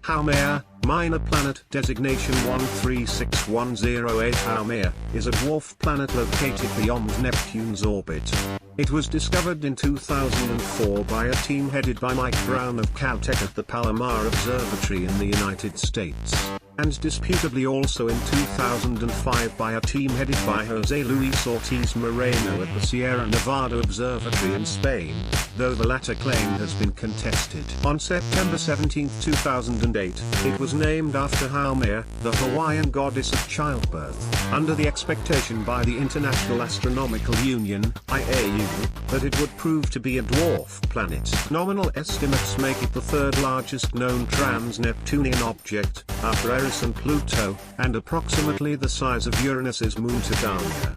Haumea, minor planet designation 136108. Haumea is a dwarf planet located beyond Neptune's orbit. It was discovered in 2004 by a team headed by Mike Brown of Caltech at the Palomar Observatory in the United States, and disputably also in 2005 by a team headed by José Luis Ortiz Moreno at the Sierra Nevada Observatory in Spain, though the latter claim has been contested. On September 17, 2008, it was named after Haumea, the Hawaiian goddess of childbirth, under the expectation by the International Astronomical Union (IAU) that it would prove to be a dwarf planet. Nominal estimates make it the third largest known trans-Neptunian object, after Eris and Pluto, and approximately the size of Uranus's moon Titania.